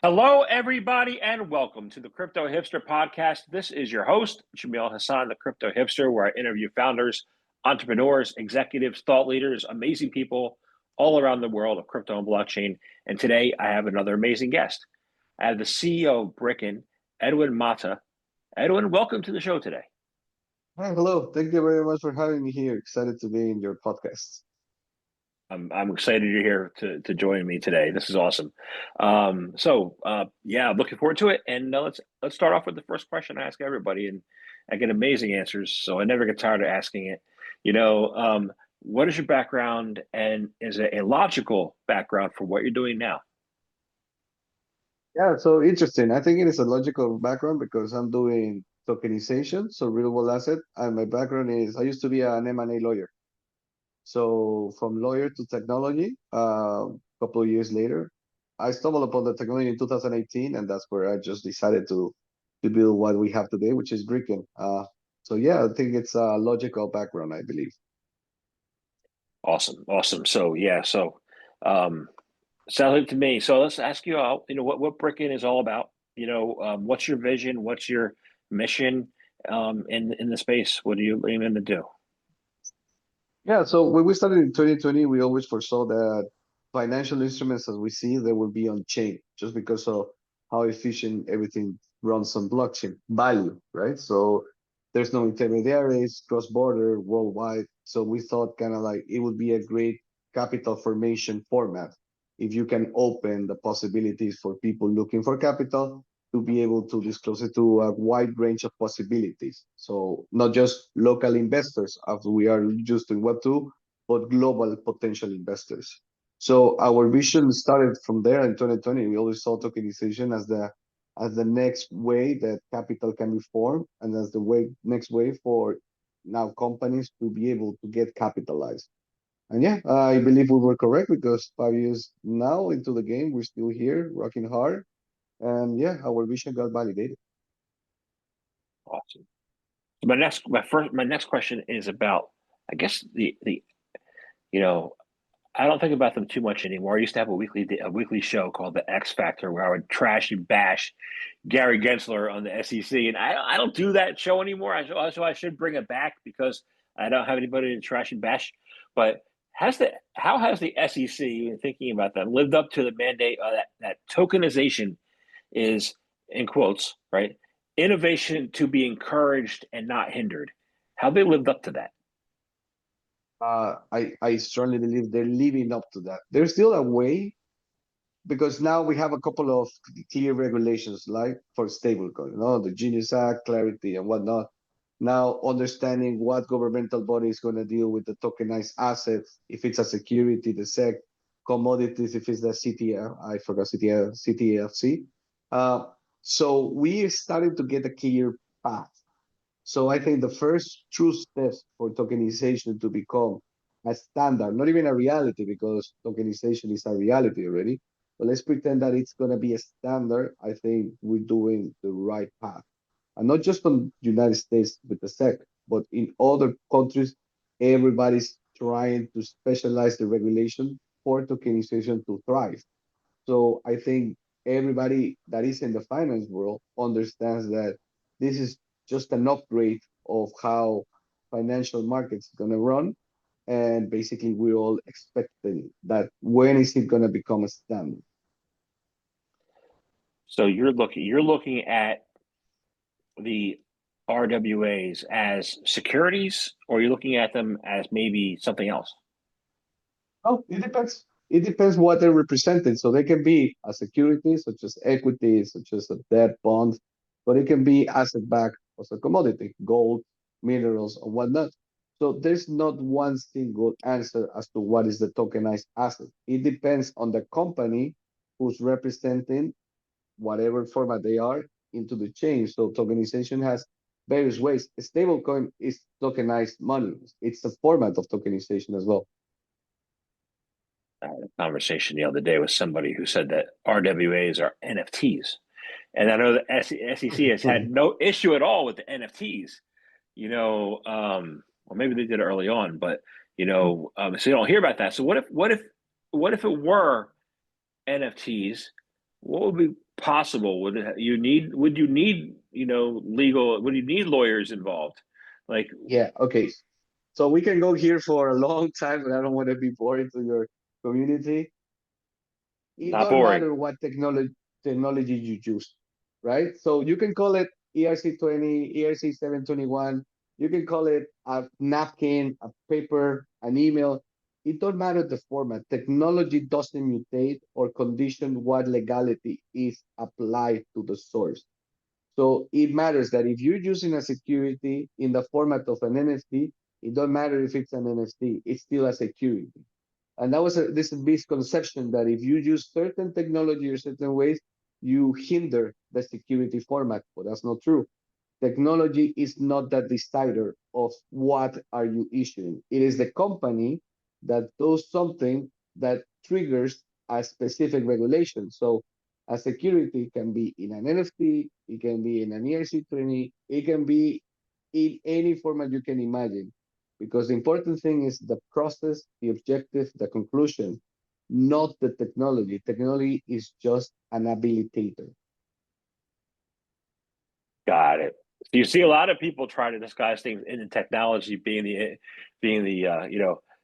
Hello, everybody, and welcome to the Crypto Hipster Podcast. This is your host, Jamil Hassan, the Crypto Hipster, where I interview founders, entrepreneurs, executives, thought leaders, amazing people all around the world of crypto and blockchain. And today I have another amazing guest. I have the CEO of Brickken, Edwin Mata. Edwin, welcome to the show today. Hi, hello. Thank you very much for having me here. Excited to be in your podcast. I'm excited you're here to join me today. This is awesome. Yeah, looking forward to it. And let's start off with the first question I ask everybody, and I get amazing answers, so I never get tired of asking it. What is your background, and is it a logical background for what you're doing now? Yeah, so interesting. I think it is a logical background because I'm doing tokenization, so real world asset. And my background is I used to be an M&A lawyer. So from lawyer to technology, a couple of years later, I stumbled upon the technology in 2018, and that's where I just decided to build what we have today, which is Brickken. So yeah, I think it's a logical background, I believe. Awesome. Um, Sounds like to me. So let's ask you out. What Brickken is all about. What's your vision? What's your mission in the space? What are you aiming to do? Yeah, so when we started in 2020, we always foresaw that financial instruments as we see, they will be on chain just because of how efficient everything runs on blockchain value, right? So there's no intermediaries, cross-border, worldwide. So we thought kind of like it would be a great capital formation format if you can open the possibilities for people looking for capital to be able to disclose it to a wide range of possibilities. So not just local investors, as we are used in Web2, but global potential investors. So our vision started from there in 2020. We always saw tokenization as the next way that capital can be formed, and as the next way for now companies to be able to get capitalized. And yeah, I believe we were correct because 5 years now into the game, we're still here, rocking hard, and yeah, our vision got validated. Awesome. My next question is about, I guess the you know I don't think about them too much anymore. I used to have a weekly show called The X Factor where I would trash and bash Gary Gensler on the SEC, and I don't do that show anymore. So I should bring it back because I don't have anybody to trash and bash. But how has the SEC, in thinking about them, lived up to the mandate that tokenization is, in quotes, right, innovation to be encouraged and not hindered? How they lived up to that? I strongly believe they're living up to that. There's still a way because now we have a couple of clear regulations, like for stablecoin, the Genius Act, Clarity, and whatnot. Now understanding what governmental body is going to deal with the tokenized assets, if it's a security, the SEC, commodities, if it's the CTF, I forgot CTFC. So we started to get a clear path. So I think the first true steps for tokenization to become a standard, not even a reality, because tokenization is a reality already. But let's pretend that it's going to be a standard. I think we're doing the right path. And not just on the United States with the SEC, but in other countries, everybody's trying to specialize the regulation for tokenization to thrive. So I think everybody that is in the finance world understands that this is just an upgrade of how financial markets are going to run. And basically, we're all expecting that when is it going to become a standard? So you're looking at the RWAs as securities, or you're looking at them as maybe something else? Oh, it depends. It depends what they're representing. So they can be a security, such as equity, such as a debt bond, but it can be asset backed as a commodity, gold, minerals, or whatnot. So there's not one single answer as to what is the tokenized asset. It depends on the company who's representing whatever format they are into the chain. So tokenization has various ways. A stablecoin is tokenized money. It's a format of tokenization as well. I had a conversation the other day with somebody who said that RWAs are NFTs. And I know the SEC has had no issue at all with the NFTs, or maybe they did it early on, but so you don't hear about that. So what if it were NFTs? possible? Would you need, legal, would you need lawyers involved? Like, Yeah, okay. So we can go here for a long time, but I don't want to be boring to your community. It not don't boring. matter what technology you use, right? So you can call it ERC20, ERC721. You can call it a napkin, a paper, an email. It don't matter the format. Technology doesn't mutate or condition what legality is applied to the source. So it matters that if you're using a security in the format of an NFT, it don't matter if it's an NFT, it's still a security. And that was this misconception that if you use certain technology or certain ways, you hinder the security format. But that's not true. Technology is not the decider of what are you issuing. It is the company that does something that triggers a specific regulation. So a security can be in an NFT, it can be in an ERC20, it can be in any format you can imagine. Because the important thing is the process, the objective, the conclusion, not the technology. Technology is just an habilitator. Got it. So you see a lot of people try to disguise things in the technology being the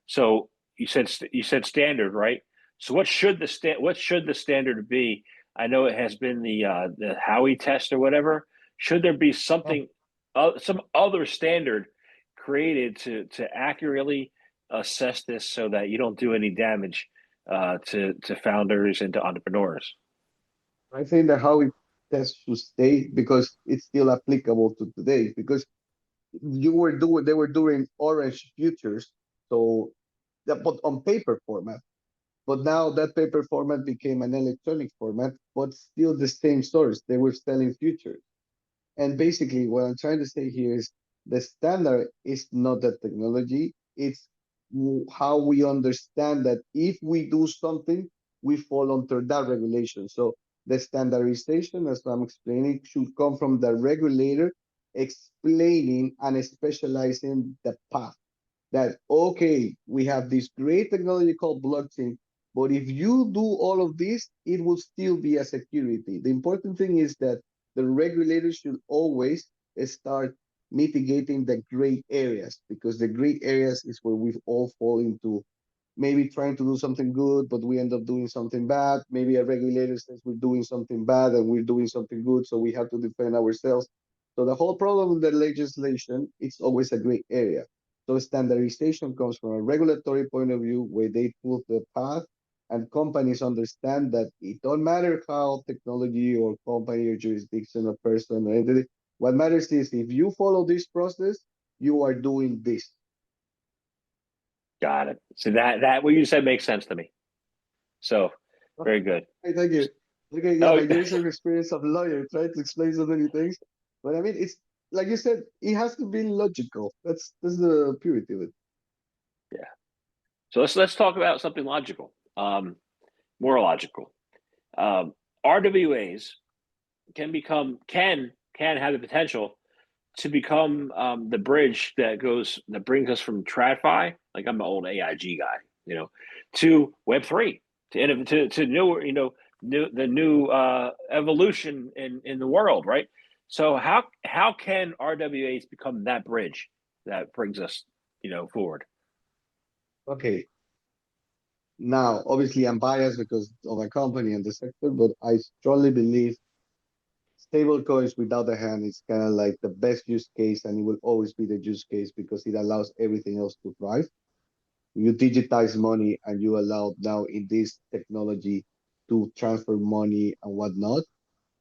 So you said standard, right? So what should the standard be? I know it has been the Howey test or whatever. Should there be Oh, some other standard created to accurately assess this so that you don't do any damage to founders and to entrepreneurs? I think that how it test should stay because it's still applicable to today. Because they were doing orange futures, so that but on paper format. But now that paper format became an electronic format, but still the same source. They were selling futures. And basically, what I'm trying to say here is the standard is not the technology, it's how we understand that if we do something, we fall under that regulation. So the standardization, as I'm explaining, should come from the regulator explaining and specializing the path that okay, we have this great technology called blockchain, but if you do all of this, it will still be a security. The important thing is that the regulators should always start mitigating the gray areas because the gray areas is where we all fall into maybe trying to do something good, but we end up doing something bad. Maybe a regulator says we're doing something bad and we're doing something good, so we have to defend ourselves. So the whole problem with the legislation, it's always a gray area. So standardization comes from a regulatory point of view where they put the path and companies understand that it don't matter how technology or company or jurisdiction or person or entity, what matters is if you follow this process, you are doing this. Got it. So that what you said makes sense to me. So very good. Hey, thank you. Okay, yeah, Oh, my years of experience of lawyer trying to explain so many things. But I mean, it's like you said, it has to be logical. That's the purity of it. yeah. So let's talk about something logical, more logical. RWAs can have the potential to become the bridge that brings us from TradFi, like I'm an old AIG guy, to Web3, to newer, the new evolution in the world, right? So how can RWAs become that bridge that brings us, forward? Okay, now obviously I'm biased because of my company and the sector, but I strongly believe stable coins without a hand is kind of like the best use case, and it will always be the use case because it allows everything else to thrive. You digitize money and you allow now in this technology to transfer money and whatnot.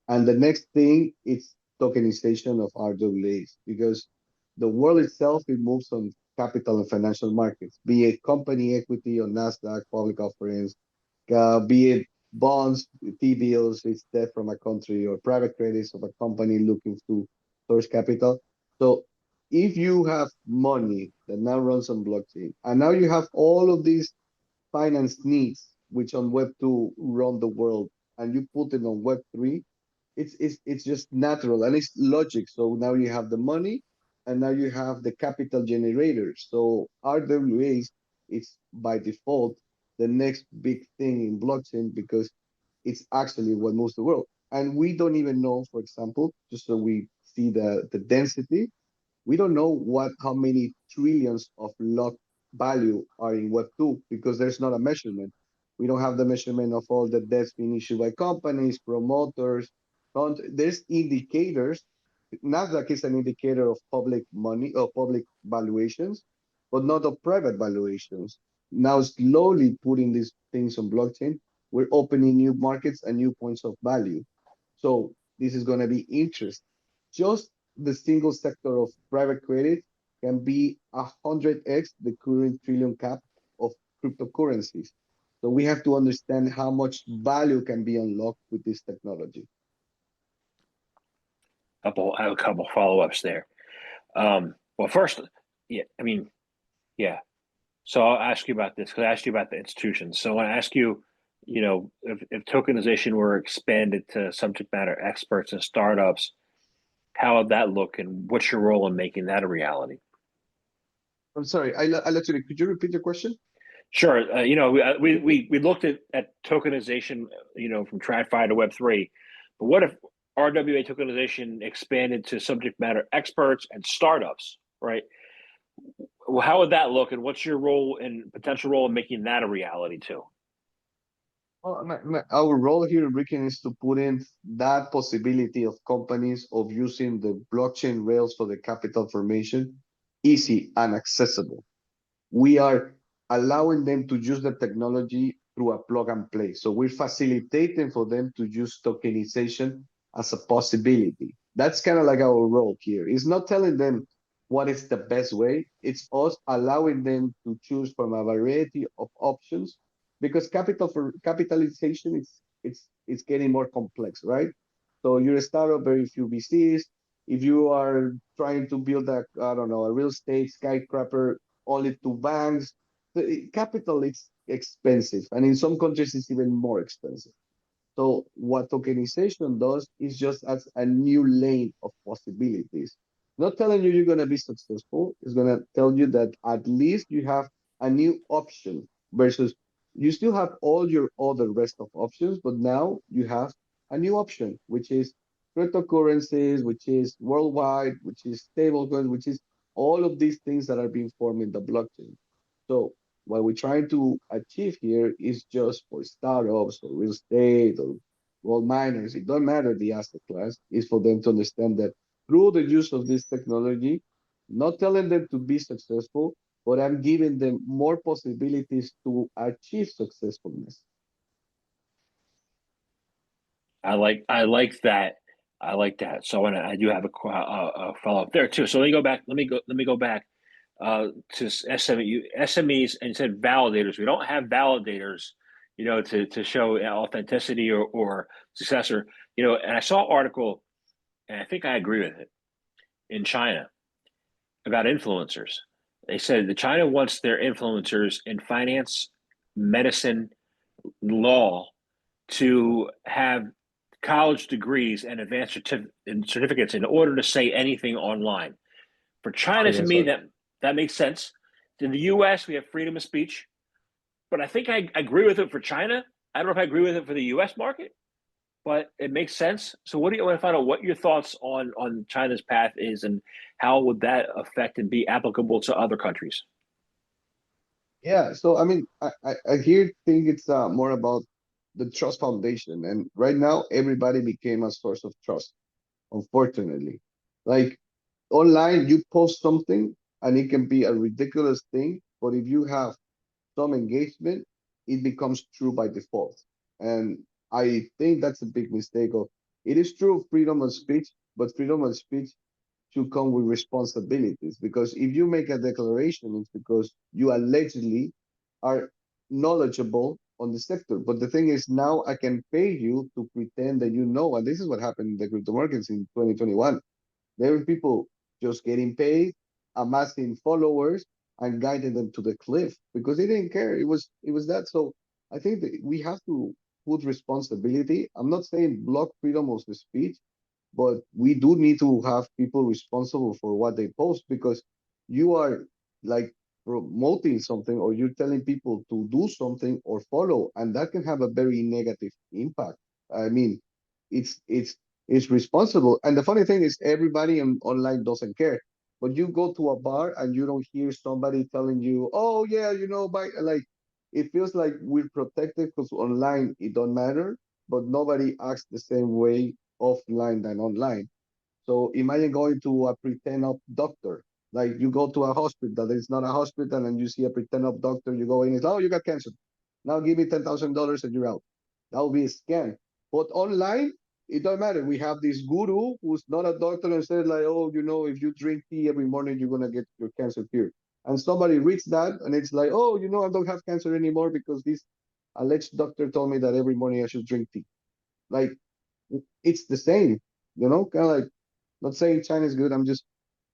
And the next thing is tokenization of RWAs because the world itself, it moves on capital and financial markets, be it company equity on NASDAQ, public offerings, be it bonds, T-bills, it's debt from a country, or private credits of a company looking to source capital. So if you have money that now runs on blockchain, and now you have all of these finance needs, which on Web2 run the world, and you put it on Web3, it's just natural and it's logic. So now you have the money, and now you have the capital generators. So RWAs is by default the next big thing in blockchain because it's actually what moves the world. And we don't even know, for example, just so we see the density, we don't know how many trillions of locked value are in Web2 because there's not a measurement. We don't have the measurement of all the debts being issued by companies, promoters. There's indicators. Nasdaq is an indicator of public money or public valuations, but not of private valuations. Now, slowly putting these things on blockchain, we're opening new markets and new points of value. So this is going to be interest. Just the single sector of private credit can be 100x the current trillion cap of cryptocurrencies. So we have to understand how much value can be unlocked with this technology. I have a couple follow-ups there. Well, first, yeah, I mean, yeah. So I'll ask you about this because I asked you about the institutions. So when I ask you, if tokenization were expanded to subject matter experts and startups, how would that look, and what's your role in making that a reality? I'm sorry, I actually, could you repeat your question? Sure. We looked at tokenization, from TradFi to Web3, but what if RWA tokenization expanded to subject matter experts and startups, right? Well, how would that look, and what's your role and potential role in making that a reality too? Well, our role here in Brickken is to put in that possibility of companies of using the blockchain rails for the capital formation easy and accessible. We are allowing them to use the technology through a plug and play. So we're facilitating for them to use tokenization as a possibility. That's kind of like our role here. It's not telling them what is the best way. It's us allowing them to choose from a variety of options because capital for capitalization it's getting more complex, right? So you're a startup, very few VCs. If you are trying to build I don't know, a real estate skyscraper, only two banks. The capital is expensive, and in some countries it's even more expensive. So what tokenization does is just adds a new lane of possibilities. Not telling you you're going to be successful. It's going to tell you that at least you have a new option versus you still have all your other rest of options, but now you have a new option, which is cryptocurrencies, which is worldwide, which is stablecoins, which is all of these things that are being formed in the blockchain. So what we're trying to achieve here is just for startups or real estate or gold miners, it don't matter the asset class, is for them to understand that through the use of this technology, not telling them to be successful, but I'm giving them more possibilities to achieve successfulness. I like that. I like that. So, and I do have a follow up there too. So let me go back. Let me go back to SMEs, and you said validators. We don't have validators, to show authenticity or success, or And I saw an article, and I think I agree with it, in China about influencers. They said that China wants their influencers in finance, medicine, law to have college degrees and advanced certificates in order to say anything online. For China, to Sorry, me, sorry. that makes sense. In the U.S., we have freedom of speech, but I think I agree with it for China. I don't know if I agree with it for the U.S. market, but it makes sense. So, what do you want to find out? What your thoughts on China's path is, and how would that affect and be applicable to other countries? Yeah, so I mean, I here think it's more about the trust foundation, and right now everybody became a source of trust, unfortunately. Like online, you post something and it can be a ridiculous thing, but if you have some engagement, it becomes true by default. And I think that's a big mistake of it is true freedom of speech, but freedom of speech should come with responsibilities because if you make a declaration, it's because you allegedly are knowledgeable on the sector. But the thing is, now I can pay you to pretend that you know, and this is what happened in the crypto markets in 2021. There were people just getting paid, amassing followers, and guiding them to the cliff because they didn't care. It was that. So I think that we have to put responsibility. I'm not saying block freedom of the speech, but we do need to have people responsible for what they post because you are like promoting something or you're telling people to do something or follow, and that can have a very negative impact. I mean, it's responsible. And the funny thing is, everybody online doesn't care. But you go to a bar and you don't hear somebody telling you, "Oh yeah, by like." It feels like we're protected because online it don't matter, but nobody acts the same way offline than online. So imagine going to a pretend up doctor. Like you go to a hospital that is not a hospital and you see a pretend up doctor, you go in, it's, oh, you got cancer. Now give me $10,000 and you're out. That would be a scam. But online, it don't matter. We have this guru who's not a doctor and said like, oh, if you drink tea every morning, you're gonna get your cancer cured. And somebody reads that and it's like, oh, I don't have cancer anymore because this alleged doctor told me that every morning I should drink tea. Like it's the same, kind of like not saying China is good. I'm just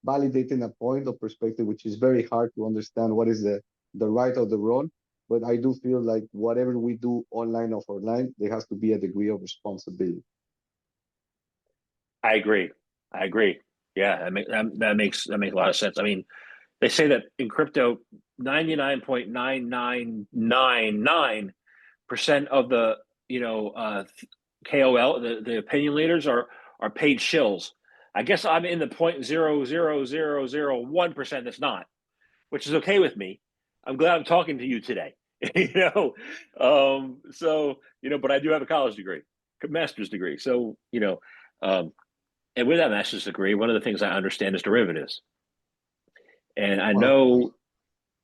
validating a point of perspective, which is very hard to understand what is the right or the wrong. But I do feel like whatever we do online or offline, there has to be a degree of responsibility. I agree. I agree. Yeah, that makes a lot of sense. I mean, they say that in crypto, 99.9999% of the KOL, the opinion leaders are paid shills. I guess I'm in the 0.00001% that's not, which is okay with me. I'm glad I'm talking to you today. But I do have a college degree, a master's degree. So, and with that master's degree, one of the things I understand is derivatives. And Well,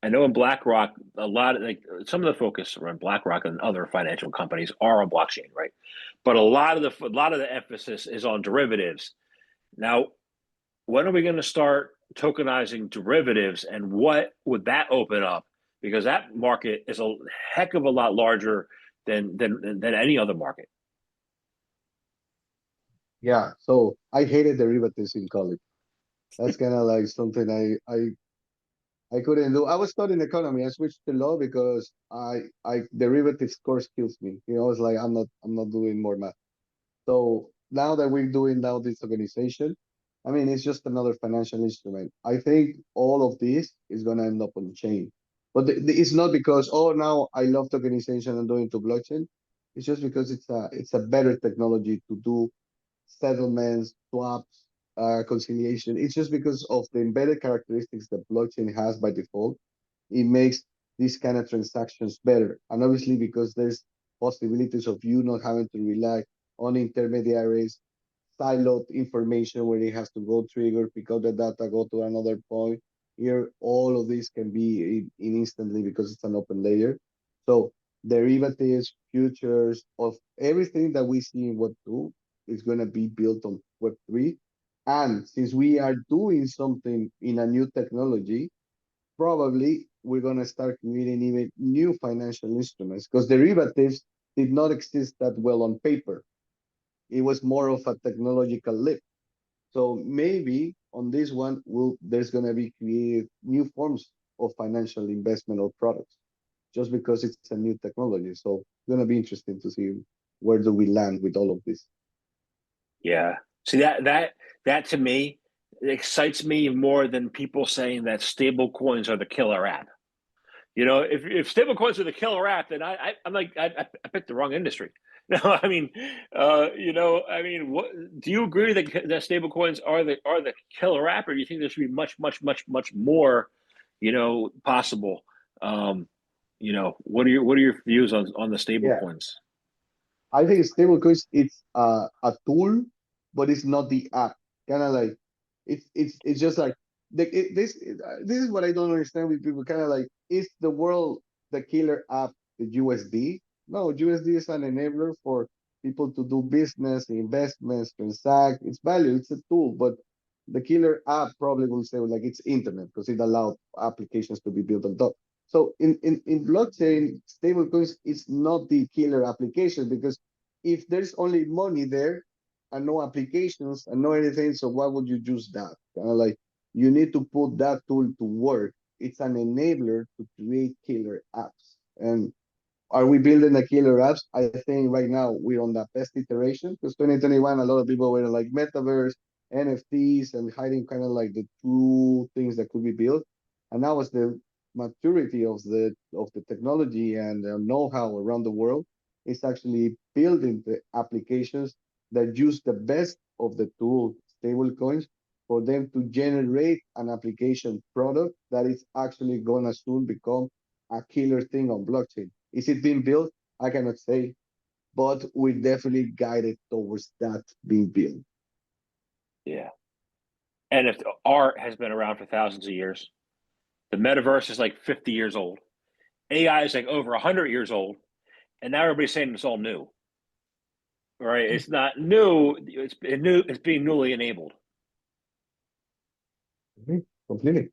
I know in BlackRock, a lot of like some of the focus around BlackRock and other financial companies are on blockchain, right? But a lot of the emphasis is on derivatives. Now, when are we going to start tokenizing derivatives, and what would that open up? Because that market is a heck of a lot larger than any other market. yeah. So I hated derivatives in college. That's kind of like something I couldn't do. I was studying economy. I switched to law because I derivatives course kills me. It's like I'm not doing more math. So now that we're doing now this organization, I mean, it's just another financial instrument. I think all of this is going to end up on the chain. But it's not because, oh, now I love tokenization and doing to blockchain. It's just because it's a better technology to do settlements, swaps, conciliation. It's just because of the embedded characteristics that blockchain has by default. It makes these kind of transactions better. And obviously, because there's possibilities of you not having to rely on intermediaries, siloed information where it has to go trigger, pick up the data, go to another point. Here, all of this can be in instantly because it's an open layer. So derivatives, futures of everything that we see in Web2 is going to be built on Web3. And since we are doing something in a new technology, probably we're going to start creating even new financial instruments because derivatives did not exist that well on paper. It was more of a technological leap. So maybe on this one, there's going to be created new forms of financial investment or products just because it's a new technology. So it's going to be interesting to see where do we land with all of this. Yeah. See that to me excites me more than people saying that stable coins are the killer app. If stable coins are the killer app, then I'm like I picked the wrong industry. No, I mean, what do you agree that stable coins are the killer app, or do you think there should be much, much, much, much more, possible? What are your views on the stable Yeah, coins? I think stablecoins it's a tool, but it's not the app. Kind of like it's just like this is what I don't understand with people. Kind of like is the world the killer app the USD? No, USD is an enabler for people to do business, investments, transact. It's value. It's a tool, but the killer app probably will say like it's internet because it allowed applications to be built on top. So in blockchain, stablecoins is not the killer application because if there's only money there and no applications and no anything, so why would you use that? Kind of like you need to put that tool to work. It's an enabler to create killer apps. And are we building a killer apps? I think right now we're on the best iteration because 2021, a lot of people were like metaverse, NFTs, and hiding kind of like the true things that could be built. And now as the maturity of the technology and the know-how around the world, it's actually building the applications that use the best of the tool stable coins for them to generate an application product that is actually gonna soon become a killer thing on blockchain. Is it being built? I cannot say, but we're definitely guided towards that being built. Yeah. And if art has been around for thousands of years, the metaverse is like 50 years old. AI is like over 100 years old. And now everybody's saying it's all new. Right? It's not new. It's new. It's being newly enabled. Completely.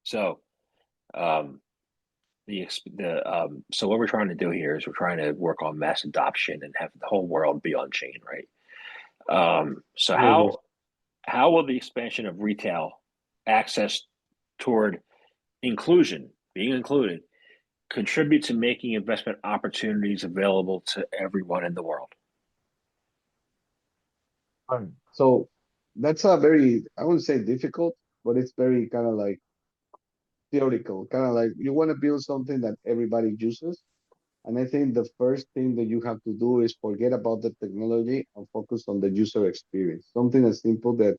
So, um, so what we're trying to do here is we're trying to work on mass adoption and have the whole world be on chain, right? So Always. how will the expansion of retail access toward inclusion, being included, contribute to making investment opportunities available to everyone in the world? So that's a very, I wouldn't say difficult, but it's very kind of like theoretical, kind of like you want to build something that everybody uses. And I think the first thing that you have to do is forget about the technology and focus on the user experience. Something as simple that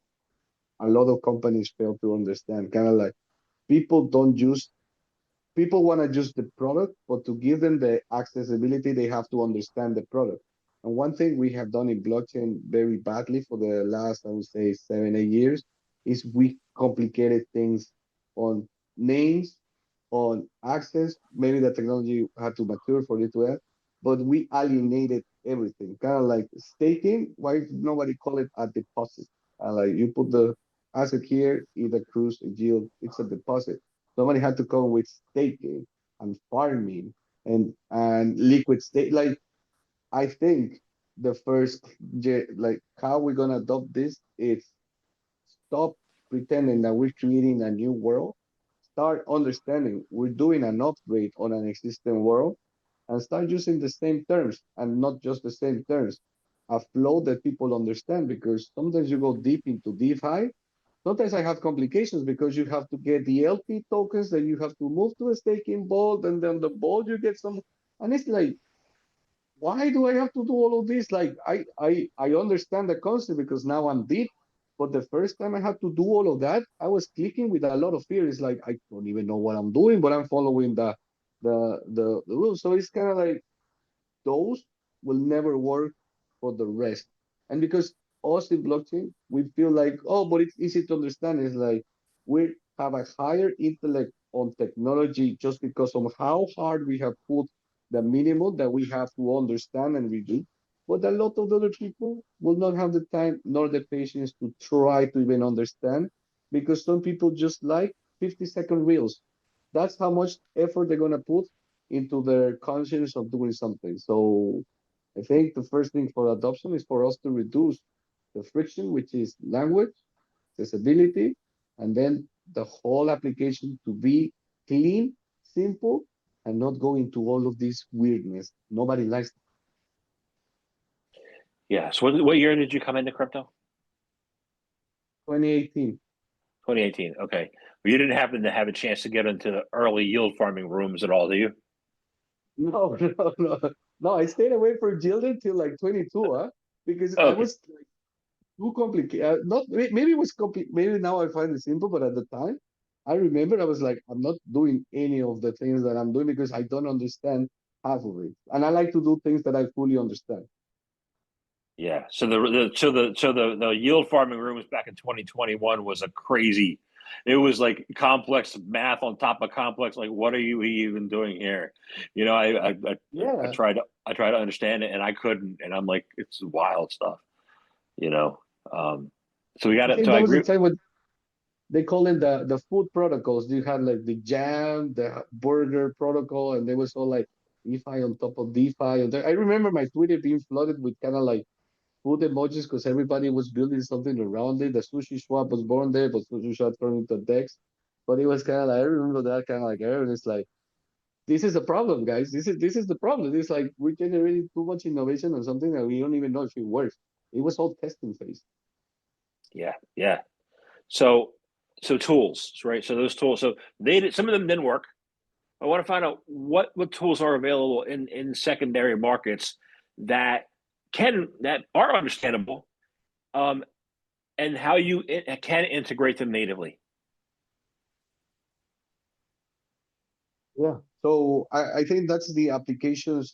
a lot of companies fail to understand. Kind of like people don't use people want to use the product, but to give them the accessibility, they have to understand the product. And one thing we have done in blockchain very badly for the last, I would say, 7, 8 years, is we complicated things on names, on access. Maybe the technology had to mature for it to add, but we alienated everything. Kind of like staking. Why nobody call it a deposit? Like you put the asset here, it accrues a yield. It's a deposit. Somebody had to come with staking and farming and liquid state. Like I think the first like how we're gonna adopt this is stop pretending that we're creating a new world, start understanding we're doing an upgrade on an existing world, and start using the same terms and not just the same terms. A flow that people understand, because sometimes you go deep into DeFi. Sometimes I have complications because you have to get the LP tokens, then you have to move to a staking vault, and then the vault you get some, and it's like, why do I have to do all of this? Like I understand the concept because now I'm deep, but the first time I had to do all of that, I was clicking with a lot of fear. It's like I don't even know what I'm doing, but I'm following the rules. So it's kind of like those will never work for the rest. And because us in blockchain, we feel like, oh, but it's easy to understand. It's like we have a higher intellect on technology just because of how hard we have put the minimum that we have to understand and redo. But a lot of other people will not have the time nor the patience to try to even understand, because some people just like 50-second reels. That's how much effort they're gonna put into their conscience of doing something. So I think the first thing for adoption is for us to reduce the friction, which is language, accessibility, and then the whole application to be clean, simple, and not go into all of this weirdness. Nobody likes Yeah. So what year did you come into crypto? 2018. 2018. Okay. Well, you didn't happen to have a chance to get into the early yield farming rooms at all, do you? No, no. No, I stayed away from Jillian till like 22, huh? Because I Okay. was too complicated. Not maybe it was maybe now I find it simple, but at the time, I remember I was like, I'm not doing any of the things that I'm doing because I don't understand half of it, and I like to do things that I fully understand. Yeah. So the yield farming rooms back in 2021 was a crazy. It was like complex math on top of complex. Like, what are you even doing here? You know, I Yeah, tried to understand it and I couldn't. And I'm like, it's wild stuff. You know. Um, so we got I it. think So I that was the agree. time when they call it the food protocols. You had like the jam, the burger protocol, and there was all like DeFi on top of DeFi. And I remember my Twitter being flooded with kind of like food emojis because everybody was building something around it. The sushi swap was born there, but sushi swap turned into Dex. But it was kind of like I remember that kind of like everyone is like, this is a problem, guys. This is the problem. It's like we're generating too much innovation on something that we don't even know if it works. It was all testing phase. Yeah. Yeah. So tools, right? So those tools. So some of them didn't work. I want to find out what tools are available in secondary markets that that are understandable, um, and how you can integrate them natively. Yeah. So I think that's the applications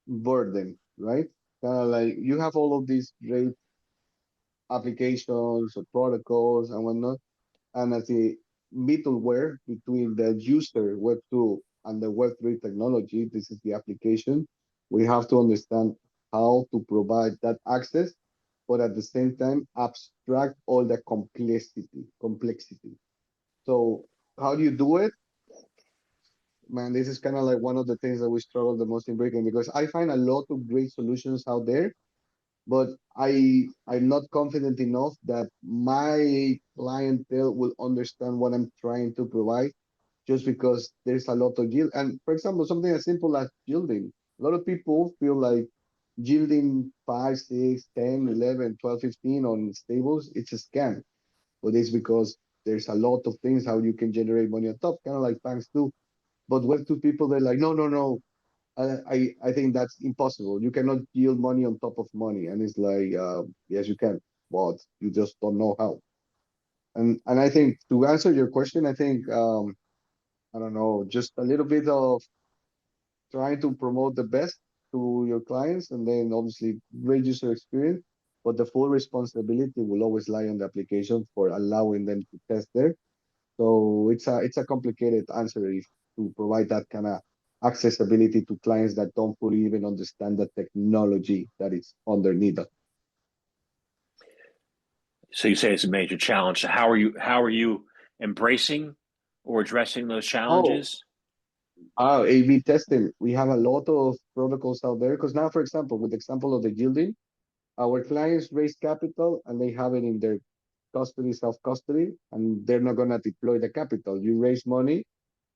burden, right? Like you have all of these great applications or protocols and whatnot, and as the middleware between the user Web2 and the Web3 technology, this is the application. We have to understand how to provide that access, but at the same time abstract all the complexity. So how do you do it? Man, this is kind of like one of the things that we struggle the most in Brickken, because I find a lot of great solutions out there, but I'm not confident enough that my clientele will understand what I'm trying to provide, just because there's a lot of yield. And for example, something as simple as yielding. A lot of people feel like yielding 5, 6, 10, 11, 12, 15 on stables, it's a scam. But it's because there's a lot of things how you can generate money on top, kind of like banks do. But Web2 people, they're like, no, no, no. I think that's impossible. You cannot yield money on top of money. And it's like, yes, you can, but you just don't know how. And I think to answer your question, I think I don't know, just a little bit of trying to promote the best to your clients, and then obviously great user experience. But the full responsibility will always lie on the application for allowing them to test there. So it's a complicated answer if to provide that kind of accessibility to clients that don't fully even understand the technology that is underneath it. So you say it's a major challenge. So how are you embracing or addressing those Oh, challenges? A/B testing. We have a lot of protocols out there because now, for example, with the example of the yielding, our clients raise capital and they have it in their custody, self-custody, and they're not gonna deploy the capital. You raise money,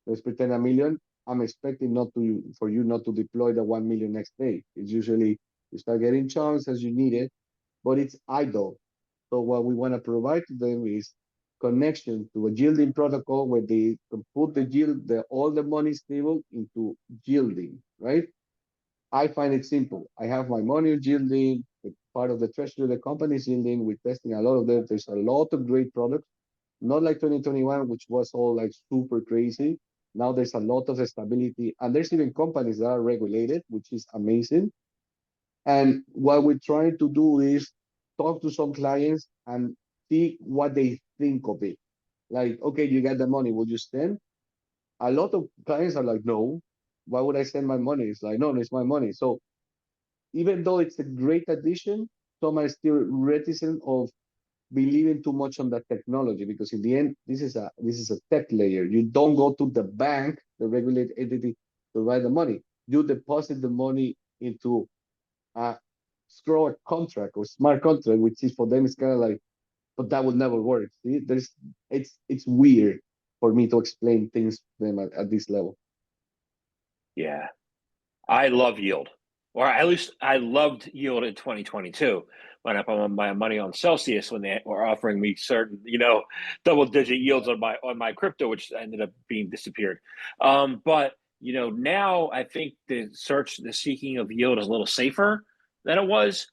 let's pretend 1 million. I'm expecting not to for you not to deploy the 1 million next day. It's usually you start getting chunks as you need it, but it's idle. So what we want to provide to them is connection to a yielding protocol where they can put the yield, all the money stable into yielding, right? I find it simple. I have my money yielding, part of the treasury of the company is yielding. We're testing a lot of them. There's a lot of great products, not like 2021, which was all like super crazy. Now there's a lot of stability, and there's even companies that are regulated, which is amazing. And what we're trying to do is talk to some clients and see what they think of it. Like, okay, you get the money, will you spend? A lot of clients are like, no, why would I send my money? It's like, no, no, it's my money. So even though it's a great addition, some are still reticent of believing too much on that technology, because in the end, this is a tech layer. You don't go to the bank, the regulated entity, to write the money. You deposit the money into a scroll contract or smart contract, which is for them it's kind of like, but that would never work. See, it's weird for me to explain things to them at this level. Yeah, I love yield, or at least I loved yield in 2022 when I put my money on Celsius when they were offering me certain, double-digit yields on my crypto, which ended up being disappeared. But now I think the seeking of yield is a little safer than it was,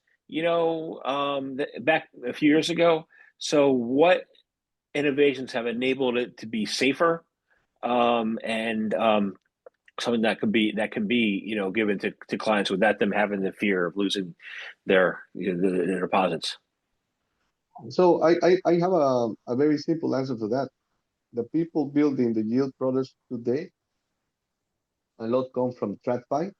back a few years ago. So, what innovations have enabled it to be safer, and something that can be given to clients without them having the fear of losing their deposits. So I have a very simple answer to that. The people building the yield products today, a lot come from TradFi.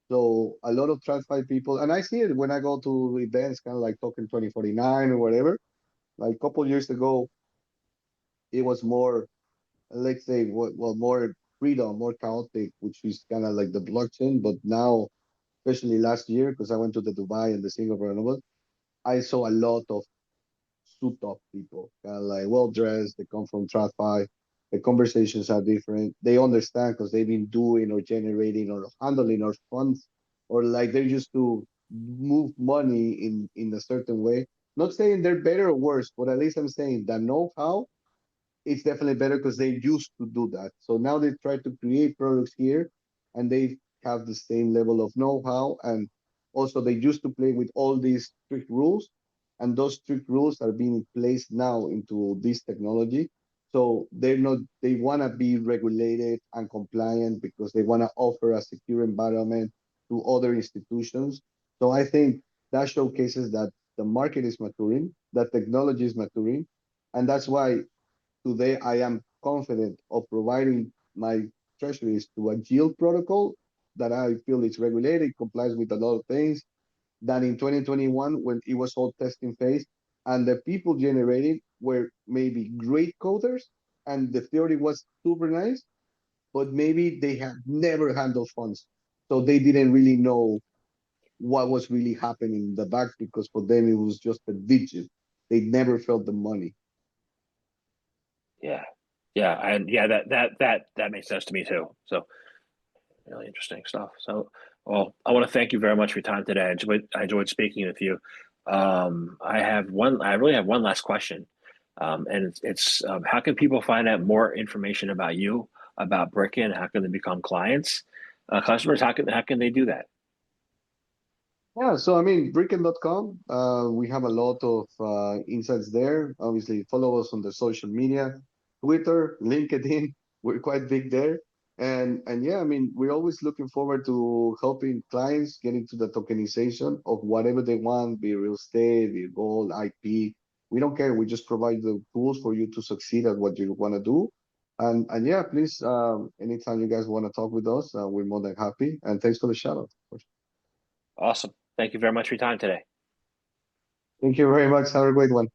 So a lot of TradFi people, and I see it when I go to events, kind of like Token 2049 or whatever. Like a couple years ago, it was more, let's say, well, more freedom, more chaotic, which is kind of like the blockchain. But now, especially last year, because I went to the Dubai and the Singapore and all, I saw a lot of suit up people, kind of like well dressed. They come from TradFi. The conversations are different. They understand because they've been doing or generating or handling or funds, or like they're used to move money in a certain way. Not saying they're better or worse, but at least I'm saying the know-how, it's definitely better because they used to do that. So now they try to create products here, and they have the same level of know-how and Also, they used to play with all these strict rules, and those strict rules are being placed now into this technology. So they're not, they want to be regulated and compliant because they want to offer a secure environment to other institutions. So I think that showcases that the market is maturing, that technology is maturing, and that's why today I am confident of providing my treasuries to a yield protocol that I feel is regulated, complies with a lot of things, than in 2021 when it was all testing phase and the people generated were maybe great coders and the theory was super nice, but maybe they had never handled funds. So they didn't really know what was really happening in the back because for them it was just a digit. They never felt the money. Yeah. Yeah. And yeah, that makes sense to me too. So really interesting stuff. So, well, I want to thank you very much for your time today. I enjoyed speaking with you. I really have one last question. And it's how can people find out more information about you, about Brickken? How can they become clients, customers? How can they do that? Yeah, so I mean, Brickken.com, we have a lot of insights there. Obviously, follow us on the social media, Twitter, LinkedIn. We're quite big there. And yeah, I mean, we're always looking forward to helping clients get into the tokenization of whatever they want, be real estate, be gold, IP. We don't care. We just provide the tools for you to succeed at what you want to do. And yeah, please, anytime you guys want to talk with us, we're more than happy. And thanks for the shout out. Awesome. Thank you very much for your time today. Thank you very much. Have a great one.